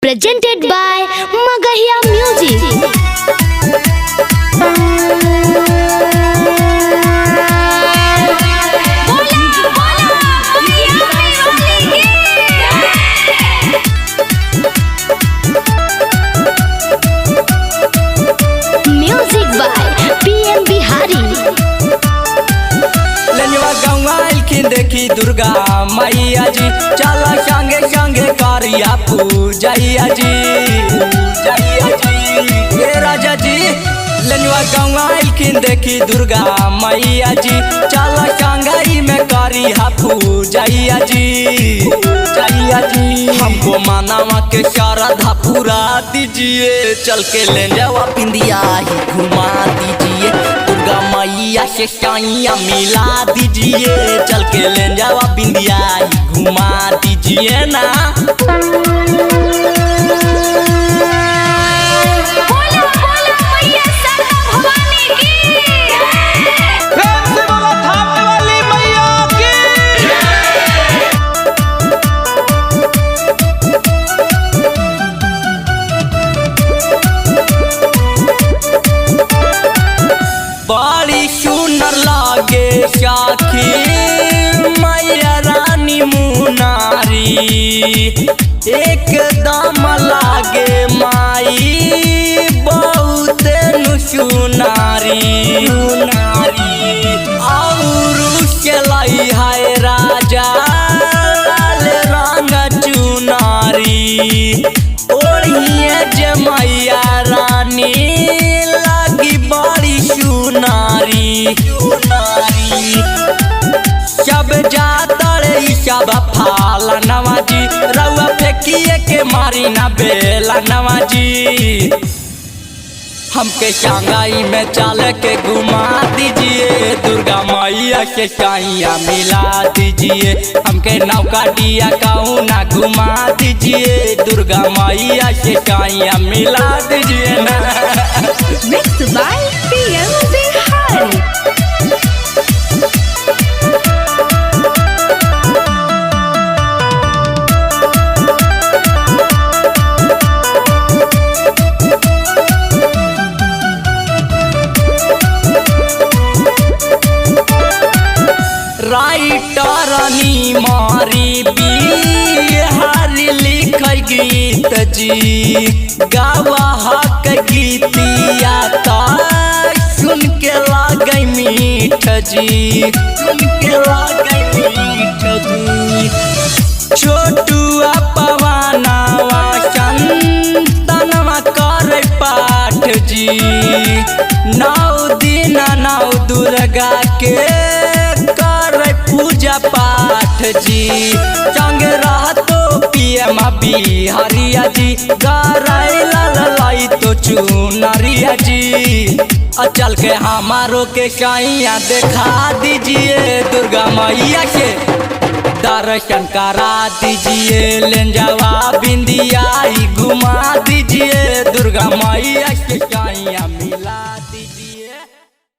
presented by Magahia Music. Music by PM Bihari. देखी दुर्गा मैया जी चला संगे संगे करिया पूजैया जी हे राजा जी लनुआ गंवाइल देखी दुर्गा मैया जी चला संगई में करिया पूजैया जी हमको मानवा के श्रद्धा पूरा दीजिए चल के ले जावा पिंदिया ही घुमा दीजिए दुर्गा मैया से साइया मिला दीजिए चल के ले जावा बिंदिया घुमा दीजिए ना। बड़ी सुंदर लागे साखी मैया रानी मुनारी एकदम लागे माई बहुत सुनारी और चलाई है राजा रंग चुनारी ओढ़िए जे मैया रानी लागी बड़ी सुनारी सब जातर सब फाल नवाजी रउआ फेंकिए के मारी ना बेला नवाजी हमके शंघाई में चल के घुमा दीजिए दुर्गा मैया से साइया मिला दीजिए हमके नौका दिया कहूँ ना घुमा दीजिए दुर्गा मैया से साइया मिला दीजिए ना। Mixed by PM Bihari. राइटरनी मारी बिहारी लिख गीत जी गवाह गीतिया सुन के लागे मीठ जी छोटुआ पवनवा चंदनवा कर पाठ जी 9 दिन 9 दुर्गा के पूजा पाठ जी संग रहतो PM बिहारिया जी लाई तो चुनरिया जी चल के हमारो के साइया देखा दीजिए दुर्गा मैया के दर्शन करा दीजिए ले जावा बिंदिया घुमा दीजिए दुर्गा मैया के साइया।